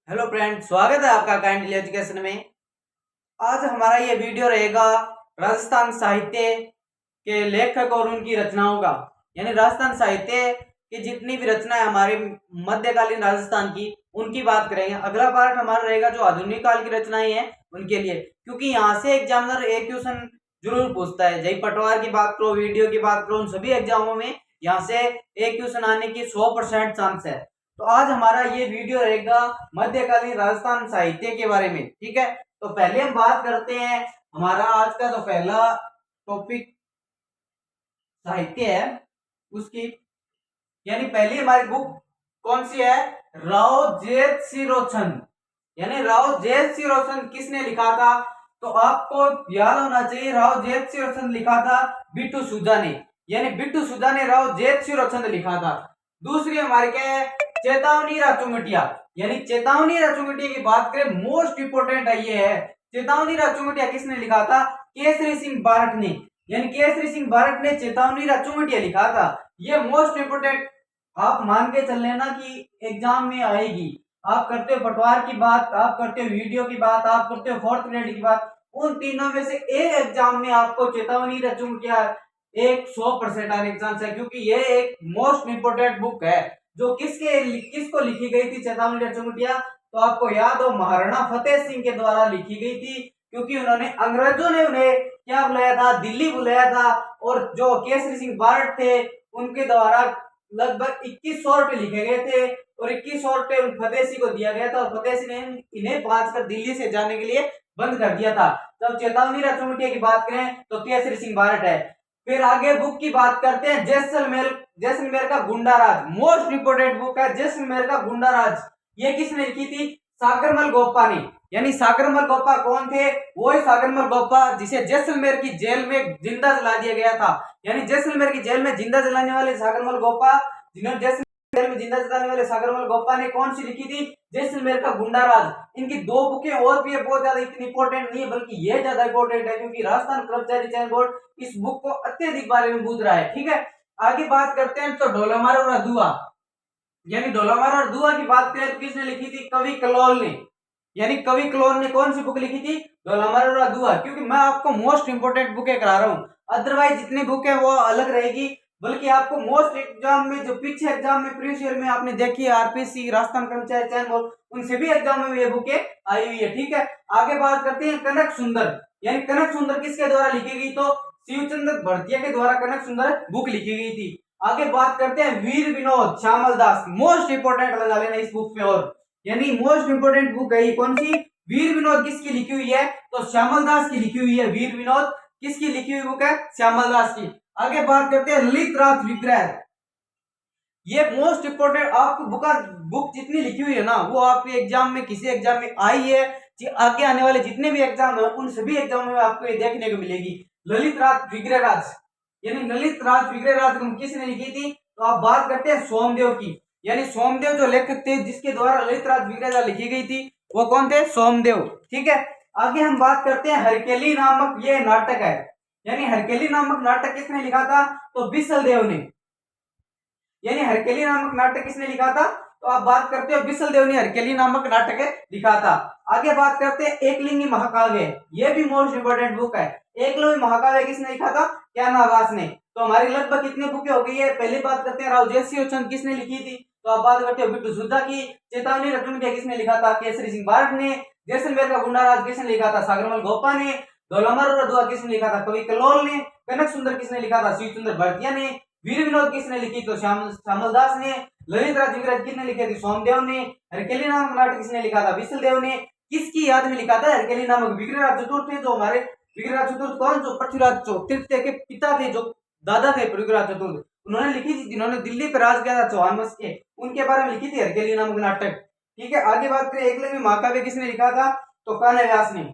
Hello friend, स्वागत है आपका काइंडली एजुकेशन में। आज हमारा ये वीडियो रहेगा राजस्थान साहित्य के लेखक और उनकी रचनाओं का। यानी राजस्थान साहित्य की जितनी भी रचनाएं हमारे मध्यकालीन राजस्थान की, उनकी बात करेंगे। अगला पार्ट हमारा रहेगा जो आधुनिक काल की रचनाएं हैं उनके लिए, क्योंकि यहाँ से एग्जामिनर एक क्वेश्चन जरूर पूछता है। जय पटवार की बात करो, वीडियो की बात करो, उन सभी एग्जामों में यहाँ से एक क्वेश्चन आने की 100% चांस है। तो आज हमारा ये वीडियो रहेगा मध्यकालीन राजस्थान साहित्य के बारे में। ठीक है, तो पहले हम बात करते हैं। हमारा आज का जो पहला टॉपिक साहित्य है उसकी, यानी पहली हमारी बुक कौन सी है? राव जेठ सिंह रोशन। यानी राव जेठ सिंह रोशन किसने लिखा था? तो आपको याद होना चाहिए, राव जेठ सिंह रोशन लिखा था बिट्टू सूजा ने। यानी बिट्टू सूजा ने राव जेठ सिंह रोशन लिखा था। दूसरी हमारी क्या है? चेतावनी राचुंगटिया। यानी चेतावनी राचुंगटिया की बात करें, मोस्ट इंपोर्टेंट है ये है। चेतावनी राचुंगटिया किसने लिखा था? केसरी सिंह बारठ ने। यानी केसरी सिंह बारठ ने चेतावनी राचुंगटिया लिखा था। ये मोस्ट इंपोर्टेंट आप मान के चल लेना कि एग्जाम में आएगी। आप करते हो पटवार की बात, आप करते हो वीडियो की बात, आप करते हो फोर्थ ग्रेड की बात, उन तीनों में से एक एग्जाम में आपको चेतावनी राचुंगटिया 100% आने के चांस है, क्योंकि ये एक मोस्ट इंपोर्टेंट बुक है। जो किसको लिखी गई थी चेतावनी राचुंगटिया? तो आपको याद हो, महाराणा फतेह सिंह के द्वारा लिखी गई थी, क्योंकि उन्होंने अंग्रेजों ने उन्हें क्या बुलाया था? दिल्ली बुलाया था। और जो केसरी सिंह बारठ थे उनके द्वारा लगभग 2100 रुपए लिखे गए थे और 2100 रुपए फतेह सिंह को दिया गया था, और फतेह सिंह ने इन्हें बांचकर दिल्ली से जाने के लिए बंद कर दिया था। जब चेतावनी राचुंगटिया की बात करें तो केसरी सिंह बारठ है। फिर आगे बुक की बात करते हैं, जैसलमेर का गुंडा राज। मोस्ट इंपोर्टेंट बुक है जैसलमेर का गुंडा राज। ये किसने लिखी थी? सागरमल गोप्पा ने। यानी सागरमल गोप्पा कौन थे? वही सागरमल गोप्पा जिसे जैसलमेर की जेल में जिंदा जला दिया गया था। यानी जैसलमेर की जेल में जिंदा जलाने वाले सागरमल गोप्पा, जिन्होंने जैसलमेर जेल में जिंदा जलाने वाले सागरमल गोप्पा ने कौन सी लिखी थी? जैसलमेर का गुंडा राज। इनकी दो बुकें और भी है, बहुत ज्यादा इतनी इंपॉर्टेंट नहीं है, बल्कि ये ज्यादा इंपॉर्टेंट है क्योंकि राजस्थान कर्मचारी चयन बोर्ड इस बुक को अत्यधिक बारे में पूछ रहा है। ठीक है, आगे बात करते हैं तो ढोलामार और अदुआ। यानी ढोलामार और अदुआ की बात करें तो किसने लिखी थी? कवि कलोल ने। यानी कवि कलोल ने कौन सी बुक लिखी थी? ढोलामार और अदुआ। क्योंकि मैं आपको मोस्ट इंपोर्टेंट बुकें करा रहा हूँ, अदरवाइज जितनी बुक है वो अलग रहेगी। बल्कि आपको मोस्ट एग्जाम में, जो पीछे एग्जाम में प्रीवियस ईयर में आपने देखी है, आरपीसी राजस्थान कर्मचारी चयन बोर्ड, उन सभी एग्जाम में ये बुकें आई हुई है। ठीक है, आगे बात करते हैं कनक सुंदर। यानी कनक सुंदर किसके द्वारा लिखी गई? तो शिवचंद्र भरतिया के द्वारा कनक सुंदर बुक लिखी गई थी। आगे बात करते हैं वीर विनोद श्यामल दास। मोस्ट इंपोर्टेंट लगा लेना इस बुक पे। और यानी मोस्ट इंपोर्टेंट बुक है कौन सी? वीर विनोद। किसकी लिखी हुई है? तो श्यामल दास की लिखी हुई है। वीर विनोद किसकी लिखी हुई बुक है? श्यामल दास की। आगे बात करते हैं ललित राज विग्रह। ये मोस्ट इंपोर्टेंट, आपको बुक जितनी लिखी हुई है ना, वो आपके एग्जाम में, किसी एग्जाम में आई है, आगे आने वाले जितने भी एग्जाम है उन सभी एग्जाम में आपको ये देखने को मिलेगी। ललित राज विग्रह राज। यानी ललित राज विग्रह राज किसने लिखी थी? तो आप बात करते हैं सोमदेव की। यानी सोमदेव जो लेखक थे जिसके द्वारा ललित राज विग्रह राज लिखी गई थी, वो कौन थे? सोमदेव। ठीक है, आगे हम बात करते हैं हरकेली नामक ये नाटक है। यानी हरकेली नामक नाटक किसने लिखा था? तो बिसल देव ने। यानी हरकेली नामक नाटक किसने लिखा था? तो आप बात करते हो बिसल देव ने हरकेली नामक नाटक लिखा था। आगे बात करते हैं एकलिंगी महाकाव्य। ये भी मोस्ट इंपोर्टेंट बुक है। एकलिंगी महाकाव्य किसने लिखा था? ज्ञानावास ने। तो हमारी लगभग कितनी बुकें हो गई है? पहली बात करते हैं राव जेठ सिंह रोशन किसने लिखी थी? तो आप बात करते हो बिट्टू सुद्धा की। चेतावनी राचुंगटिया किसने लिखा था? केसरी सिंह बारठ ने। जैसलमेर का गुंडा राज किसने लिखा था? सागरमल गोप्पा ने। ढोलामार और अदुआ किसने लिखा था? कवि कलोल ने। कनक सुंदर किसने लिखा था? शिवचंद्र भरतिया ने। वीर विनोद किसने लिखी? तो श्यामल दास ने। ललित राज विग्रह किसने लिखे थे? सोमदेव ने। हरकेली नामक नाटक किसने लिखा था? बिसल देव ने। किसकी याद में लिखा था? हरकेली नामक विग्रहराज चतुर्थ थे, जो हमारे विग्रहराज चतुर्थ कौन? जो पृथ्वीराज तृतीय के पिता थे, जो दादा थे पृथ्वीराज चतुर्थ, उन्होंने लिखी थी, जिन्होंने दिल्ली पर राज किया था चौहान वंश के, उनके बारे में लिखी थी हरकेली नामक नाटक। ठीक है, आगे बात करें एकलव्य महाकाव्य किसने लिखा था? तो कान्हा व्यास ने।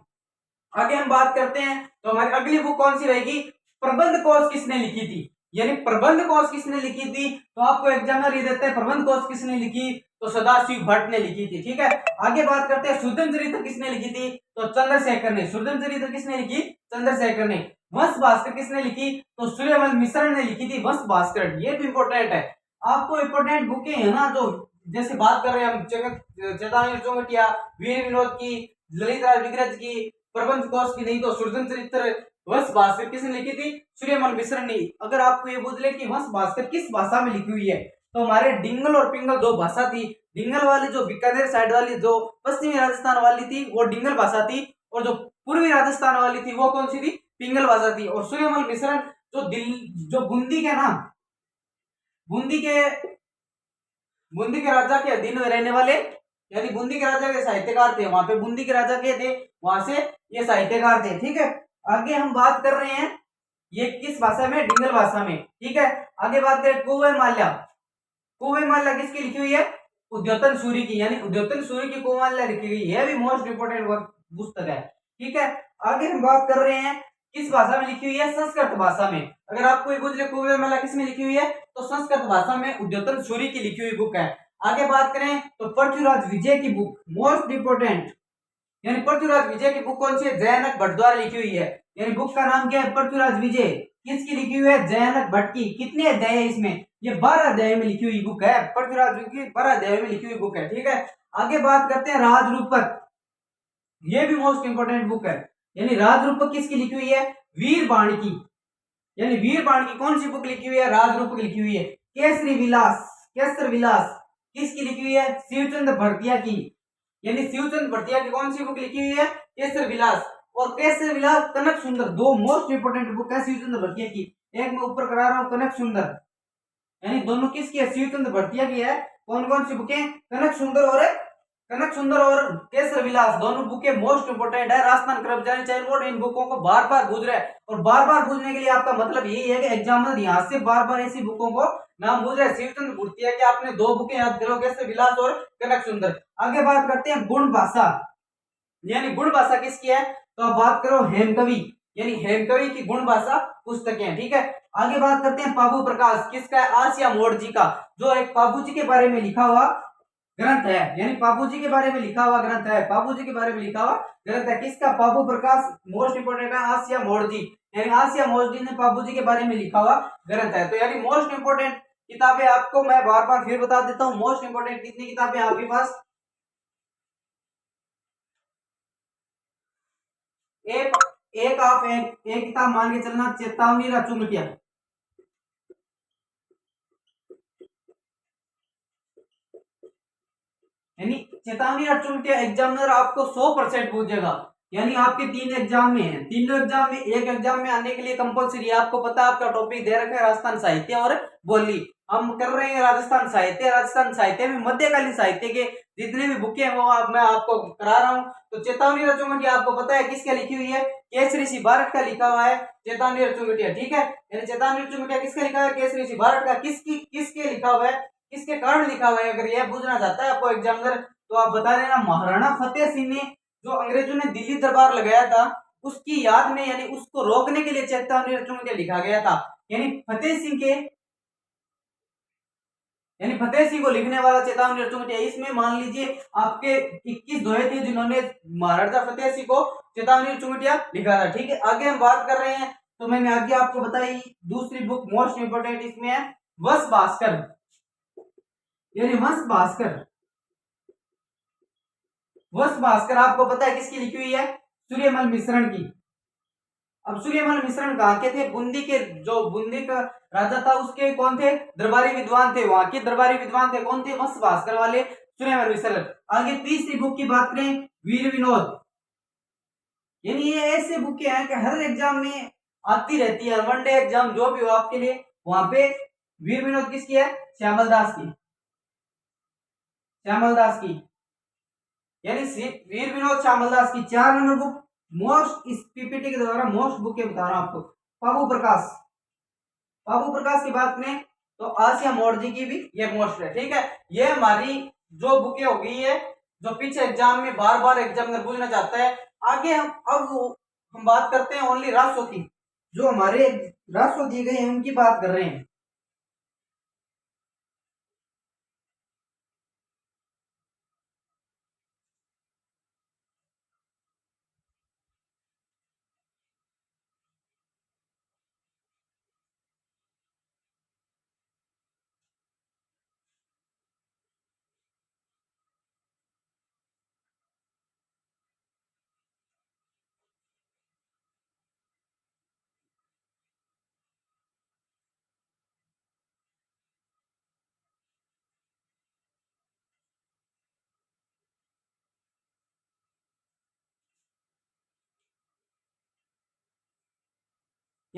आगे हम बात करते हैं तो हमारी अगली बुक कौन सी रहेगी? प्रबंध कोश किसने लिखी थी? यानी प्रबंध कोश किसने लिखी थी? तो आपको एग्जामिनर ये देते हैं प्रबंध कोश किसने लिखी? तो सदाशिव भट्ट ने लिखी थी। ठीक है, आगे बात करते हैं सुदर्शन चरित्र किसने लिखी थी? तो चंद्रशेखर ने। सुदर्शन चरित्र किसने लिखी? चंद्रशेखर ने। वंश भास्कर किसने लिखी? तो सूर्यवंश मिश्र ने लिखी थी वंश भास्कर। ये भी इंपॉर्टेंट है। आपको इंपॉर्टेंट बुकें है ना, जो जैसे बात कर रहे हैं हम चेतावनी चौंगटिया, वीर विनोद की, ललित राज विग्रज की, प्रबंध कोश की, नहीं तो सुरजन चरित्र वंश भास्कर किसने लिखी थी? सूर्यमल मिश्र ने। अगर आपको ये पूछ ले कि वंश भास्कर किस भाषा में लिखी हुई है, तो हमारे डिंगल और पिंगल दो भाषा थी। डिंगल वाली जो बीकानेर साइड वाली जो पश्चिमी राजस्थान वाली थी वो डिंगल भाषा थी, और जो पूर्वी राजस्थान वाली थी वो कौन सी थी? पिंगल भाषा थी। और सूर्यमल मिश्र जो दिल्ली जो बूंदी के नाम बूंदी के बूंदी के राजा के अधीन में रहने वाले, यानी बूंदी के राजा के साहित्यकार थे, वहां पे बूंदी के राजा के थे, वहां से ये साहित्यकार थे। ठीक है, आगे हम बात कर रहे हैं ये किस भाषा में? डिंगल भाषा में। ठीक है, आगे बात करें कुंवर माल्या। कुंवर माल्या किसकी लिखी हुई है? उद्योतन सूरी की, यानी उद्योतन सूरी की कुंवर माल्या लिखी हुई है, भी मोस्ट इंपोर्टेंट पुस्तक है। ठीक है, आगे हम बात कर रहे हैं किस भाषा में लिखी हुई है? संस्कृत भाषा में। अगर आपको ये पूछ ले कुंवर माल्या किस में लिखी हुई है, तो संस्कृत भाषा में उद्योतन सूरी की लिखी हुई बुक है। आगे बात करें तो पृथ्वीराज विजय की बुक, मोस्ट इंपोर्टेंट, यानी पृथ्वीराज विजय की बुक कौन सी है? जयनक भट्ट द्वारा लिखी हुई है। यानी बुक का नाम क्या है? पृथ्वीराज विजय। किसकी लिखी हुई है? जयनक भट्ट की। कितने अध्याय है इसमें? ये 12 अध्याय में लिखी हुई बुक है, पृथ्वीराज की 12 अध्याय में लिखी हुई बुक है। ठीक है, आगे बात करते हैं राजरूपक। ये भी मोस्ट इंपोर्टेंट बुक है, यानी राजरूपक किसकी लिखी हुई है? वीर बाण की। यानी वीर बाण की कौन सी बुक लिखी हुई है? राजरूपक लिखी हुई है। केसरी विलास, केसर विलास किसकी लिखी हुई है? शिवचंद्र भरतिया की। यानी शिवचंद्र भरतिया की कौन सी बुक लिखी हुई है? केसर विलास। और केसर विलास, कनक सुंदर, दो मोस्ट इंपोर्टेंट बुक है शिवचंद्र भरतिया की। एक मैं ऊपर करा रहा हूं कनक सुंदर, यानी दोनों किसकी है? शिवचंद्र भरतिया की है। कौन कौन सी बुकें? कनक सुंदर और केसर विलास, दोनों बुकें मोस्ट इंपोर्टेंट है। राजस्थान कर्मचारी चयन बोर्ड इन बुकों को बार बार पूछ रहा है, और बार बार पूछने के लिए आपका मतलब यही है कि एग्जामिनर यहाँ से बार बार ऐसी बुकों को नाम पूछ रहे हैं। शिवचंद्र भरतिया के आपने दो बुकें याद करो, केसर विलास और कनक सुंदर। आगे बात करते हैं गुण भाषा, यानी गुण भाषा किसकी है? तो आप बात करो हेमकवि, यानी हेमकवि की गुण भाषा पुस्तकें। ठीक है, आगे बात करते हैं पाबू प्रकाश, किसका है? आसिया मोड़ जी का, जो एक पाबू जी के बारे में लिखा हुआ ग्रंथ है, यानी पाबू जी के बारे में लिखा हुआ ग्रंथ है, पाबू जी के बारे में लिखा हुआ ग्रंथ है। किसका? पाबू प्रकाश, मोस्ट इंपोर्टेंट है आसिया मोड़ जी, यानी आसिया मोड़ जी ने पाबू जी के बारे में लिखा हुआ ग्रंथ है। तो यानी मोस्ट इंपोर्टेंट किताबें आपको मैं बार बार फिर बता देता हूँ, मोस्ट इंपोर्टेंट कितनी किताबें आपके पास? एक एक आप एक किताब मान के चलना, चेतावनी रचुमटिया, यानी चेतावनी रचुमटिया एग्जामिनर आपको 100% पूछेगा। यानी आपके 3 एग्जाम में है, तीनों एग्जाम में, एक एग्जाम में आने के लिए कंपलसरी है। आपको पता है आपका टॉपिक दे रखा है राजस्थान साहित्य और बोली। हम कर रहे हैं राजस्थान साहित्य। राजस्थान साहित्य में मध्यकालीन साहित्य के जितने भी बुकें हैं वो मैं आपको करा रहा हूँ। तो चेतावनी रचुमटिया आपको पता है किसके लिखी हुई है? केसरी सी भारत का लिखा हुआ है चेतावनी रचुमटिया। ठीक है, यानी चेतावनी रचुमटिया किसका लिखा है? केसरी सी भारत का। किसके लिखा हुआ है? किसके कारण लिखा हुआ है? अगर यह पूछना चाहता है आपको एग्जामिनर, तो आप बता देना महाराणा फतेह सिंह ने, जो अंग्रेजों ने दिल्ली दरबार लगाया था, उसकी याद में, यानी उसको रोकने के लिए चेतावनी रचुमटिया लिखा गया था। यानी फतेह सिंह के, यानी फतेह सिंह को लिखने वाला चेतावनी रचुमटिया। इसमें मान लीजिए आपके 21 दोहे थे जिन्होंने महाराजा फतेह सिंह को चेतावनी रचुमटिया लिखा था। ठीक है, आगे हम बात कर रहे हैं, तो मैंने आगे आपको बताई दूसरी बुक मोस्ट इंपोर्टेंट इसमें है वंश भास्कर, यानी वंश भास्कर। वंश भास्कर आपको पता है किसकी लिखी हुई है? सूर्यमल मिश्रण की। अब सूर्यमल मिश्रण कहाँ के थे? बूंदी के, जो बूंदी का राजा था उसके कौन थे? दरबारी विद्वान थे, वहां के दरबारी विद्वान थे। कौन थे? वंश भास्कर वाले सूर्यमल मिश्रण। आगे तीसरी बुक की बात करें, वीर विनोद, यानी ये ऐसे बुक हैं कि हर एग्जाम में आती रहती है, वनडे एग्जाम जो भी हो आपके लिए, वहां पे वीर विनोद किसकी है? श्यामल दास की, श्यामल दास की, यानी वीर विनोद श्यामल दास की 4 नंबर बुक मोस्ट, इस पीपीटी के द्वारा मोस्ट बुक बता रहा हूं आपको। पाबू प्रकाश, पाबू प्रकाश की बात करें तो आसिया मोर्जी की भी ये मोस्ट है। ठीक है, ये हमारी जो बुकें हो गई है जो पीछे एग्जाम में बार बार एग्जामिनर पूछना चाहता है। आगे हम बात करते हैं ओनली राजस्व की, जो हमारे राजस्व दिए गए हैं उनकी बात कर रहे हैं।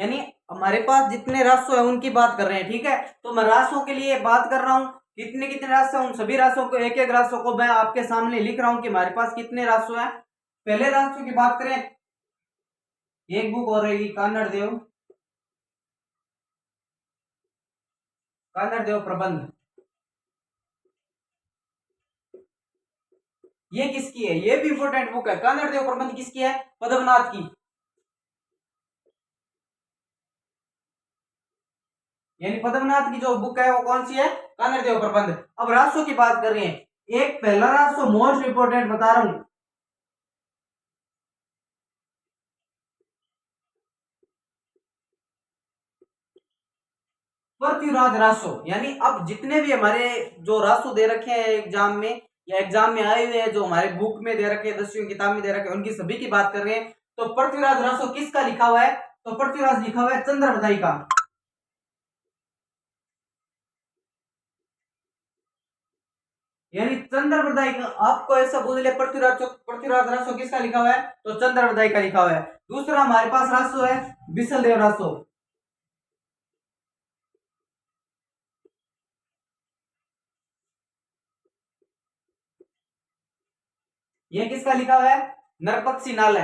यानी हमारे पास जितने राष्ट्र है उनकी बात कर रहे हैं, ठीक है। तो मैं राष्ट्रों के लिए बात कर रहा हूँ, कितने कितने राष्ट्र हैं, उन सभी राष्ट्रों को एक एक राष्ट्रों को मैं आपके सामने लिख रहा हूँ कि हमारे पास कितने राष्ट्र हैं। पहले राष्ट्र की बात करें, एक बुक और रहेगी कानड़ देव, कानड़ देव प्रबंध। ये किसकी है? ये भी इंपोर्टेंट बुक है। कानड़ देव प्रबंध किसकी है? पद्मनाथ की। यानी पद्मनाथ की जो बुक है वो कौन सी है? कानड़ देव प्रबंध। अब राष्ट्रों की बात कर रहे हैं, एक पहला राष्ट्र मोस्ट इंपोर्टेंट बता रहा हूं, पृथ्वीराज रासो। यानी अब जितने भी हमारे जो रासो दे रखे हैं एग्जाम में या एग्जाम में आए हुए हैं, जो हमारे बुक में दे रखे हैं, 10वीं किताब में दे रखे हैं, उनकी सभी की बात कर रहे हैं। तो पृथ्वीराज रासो किसका लिखा हुआ है? तो पृथ्वीराज लिखा हुआ है चंद्रवदाई का। यानी चंद्रवदाई का आपको ऐसा बोल लिया, पृथ्वीराज रासो किसका लिखा हुआ है? तो चंद्रवदाई का लिखा हुआ है। दूसरा हमारे पास रासो है बिसल देव रासो। ये किसका लिखा हुआ है? नरपत सिंह है।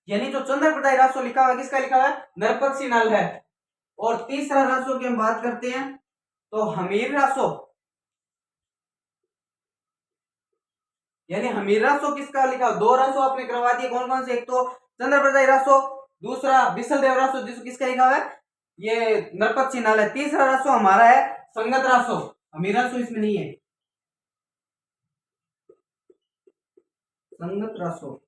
यानी जो चंद्रप्रदाय रासो लिखा हुआ है किसका लिखा हुआ है? नरपत सिंह है। और तीसरा रासो की हम बात करते हैं तो हमीर रासो। यानी हमीर रासो किसका लिखा हुआ? दो रासो आपने करवा दिए, कौन कौन से? एक तो चंद्रप्रदाय रासो, दूसरा बिसल देव रासो जिसको किसका लिखा हुआ है? ये नरपत सिंह है। तीसरा रासो हमारा है संगत रासो, हमीर रासो इसमें नहीं है, संगत रासो।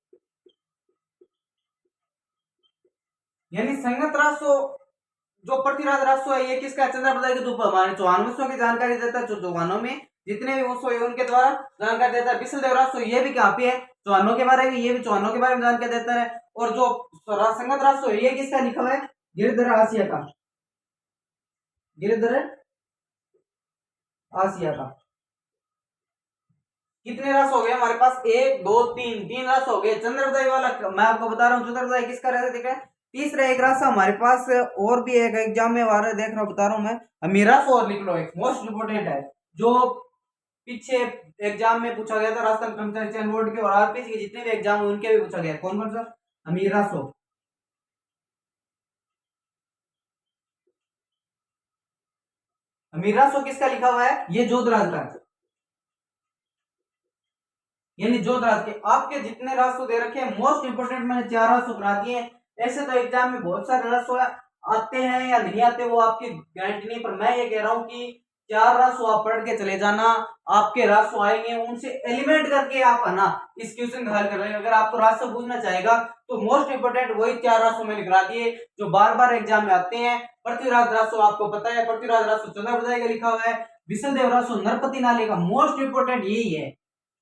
यानी संगत रासो जो पृथ्वीराज रासो है ये किसका? चंद्रप्रदाय के रूप हमारे चौहान वंशों की जानकारी देता है। जो चौहानों में जितने भी वंश है उनके द्वारा जानकारी देता है। बिसल देव रासो ये भी कहाँ पे है? चौहानों के बारे में, ये भी चौहानों के बारे में जानकारी देता है। और जो संगत रासो है ये किसका लिखा हुआ है? गिरिधर आसिया का, गिरिधर आसिया का। कितने रस हो गए हमारे पास? एक दो तीन, तीन रस हो गए। चंद्रप्रदाय वाला मैं आपको बता रहा हूँ, चंद्रप्रदाय किसका रहता है देखा है। तीसरा एक रास्ता हमारे पास और भी एक एग्जाम में आ रहा है, देख रहा हूँ, बता रहा हूँ मैं, हमीरा और लिख लो, एक मोस्ट इंपोर्टेंट है जो पीछे एग्जाम में पूछा गया था, राजस्थान कर्मचारी चयन बोर्ड के और आरपीएससी के जितने भी एग्जाम है उनके भी पूछा गया। कौन कौन सा? हमीरा सो। हमीरा सो किसका लिखा हुआ है? ये जोधराज का। यानी जोधराज के आपके जितने राष्ट्र दे रखे हैं मोस्ट इंपोर्टेंट मैंने 4 राष्ट्र करा दिए हैं। ऐसे तो एग्जाम में बहुत सारे राष्ट्र आते हैं या नहीं आते वो आपकी गारंटी नहीं, पर मैं ये कह रहा हूँ कि 4 राष्ट्र आप पढ़ के चले जाना, आपके राष्ट्र आएंगे उनसे एलिमेंट करके आप है ना इस क्वेश्चन का हल कर रहे हैं। अगर आपको राष्ट्र पूछना चाहेगा तो मोस्ट इंपोर्टेंट वही 4 राष्ट्र मैंने करा दिए जो बार बार एग्जाम में आते हैं। पृथ्वीराज राष्ट्र आपको पता है, पृथ्वीराज राष्ट्र चंद्रप्रदाय का लिखा हुआ है, विशल देव राष्ट्र नरपति नाले का। मोस्ट इंपोर्टेंट यही है।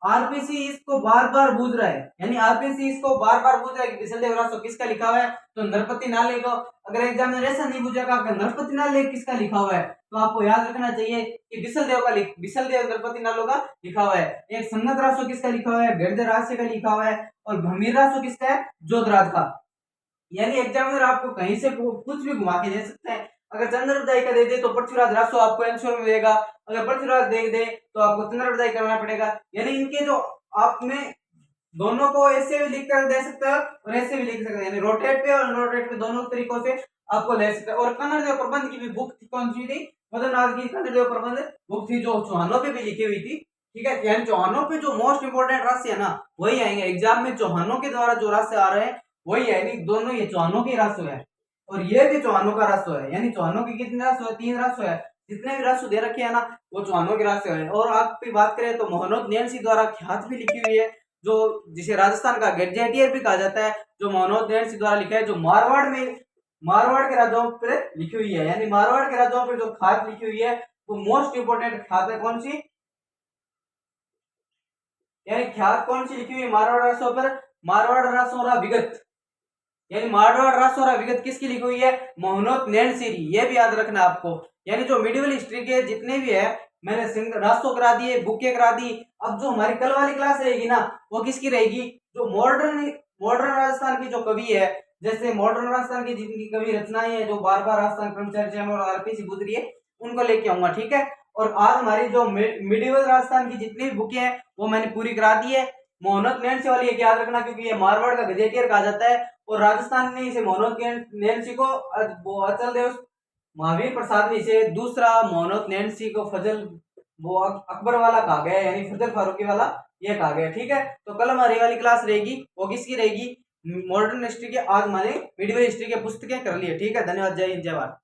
आरपीसी इसको बार बार पूछ रहा है, यानी आरपीसी इसको बार बार पूछ रहा है कि बिसल देव रासो किसका लिखा हुआ है? तो नरपति नाले को। अगर एग्जामिनर ऐसा नहीं पूछेगा कि नरपति नाले किसका लिखा हुआ है तो आपको याद रखना चाहिए कि बिसल देव का बिसल देव नरपति नालो का लिखा हुआ है। एक संगत रासो किसका लिखा हुआ है? गिरधर राशि का लिखा हुआ है। और भमीर रासो किसका है? जोधराज का। यानी एग्जामिनर आपको कहीं से कुछ भी घुमा के दे सकता है। अगर चंद्रप्रदाय का दे दे तो पृथ्वीराज रासो आपको आंसर में देगा, अगर पृथ्वीराज दे दे तो आपको चंद्रप्रदाय करना पड़ेगा। यानी इनके जो आपने दोनों को ऐसे भी लिख कर दे सकते हो और ऐसे भी लिख सकते हैं, यानी रोटेट पे और अनरोटेट पे दोनों तरीकों से आपको ले सकते हैं। और कन्नड़ देव प्रबंध की भी बुक कौन सी थी? मदननाथ की कन्नड़ देव प्रबंध बुक थी जो चौहानों पे भी लिखी हुई थी, ठीक है। यानी चौहानों पे जो मोस्ट इंपोर्टेंट राशि है ना वही आएंगे एग्जाम में, चौहानों के द्वारा जो राशि आ रहे हैं वही है। यानी दोनों ये चौहानों की राशि है और ये भी चौहानों का राशि है। यानी चौहानों की कितनी राशि है? 3 राशि है। जितने भी राशि दे रखे हैं ना वो चौहानों की राशि है। और आप की बात करें तो मोहनोद नैनसी द्वारा ख्यात भी लिखी हुई है, जो जिसे राजस्थान का गैजेटियर भी कहा जाता है, जो मोहनोद नैनसी द्वारा लिखा है, जो मारवाड़ के राजाओं पर लिखी हुई है। यानी मारवाड़ के राजाओं पर जो खात लिखी हुई है वो मोस्ट इंपोर्टेंट खात है। कौन सी? यानी ख्यात कौन सी लिखी हुई है मारवाड़ राजाओं पर? मारवाड़ रासोरा विगत। यानी मारवाड़ रासोरा विगत किसकी लिखी हुई है? मोहनोद नैनसी। ये भी याद रखना आपको। यानी जो मिडिवल हिस्ट्री के जितने भी है मैंने रास्तों करा दिए, बुकें करा दी। अब जो हमारी कल वाली क्लास रहेगी ना, वो किसकी रहेगी? जो मॉडर्न मॉडर्न राजस्थान की जो कवि है, जैसे मॉडर्न राजस्थान की जितनी कवि रचनाएं हैं, जो बार बार राजस्थान क्रमचर्चा और आरपी से गुजरी है, उनको लेके आऊंगा, ठीक है। और आज हमारी जो मिडिवल राजस्थान की जितनी भी बुकें हैं वो मैंने पूरी करा दी है। मोहनत नैन्सी वाली एक याद रखना, क्योंकि ये मारवाड़ का गजेटियर कहा जाता है, और राजस्थान ने इसे मोहनत नैन्सी को वो अचल देव महावीर प्रसाद ने इसे दूसरा मोहनत नैन्सी को फजल वो अकबर वाला कहा गया है, यानी फजल फारूकी वाला ये कहा गया, ठीक है। तो कल हमारी वाली क्लास रहेगी, वो किसकी रहेगी? मॉडर्न हिस्ट्री के। आज हमारे मिडिवल हिस्ट्री के पुस्तकें कर लिए, ठीक है। धन्यवाद, जय हिंद, जय भारत।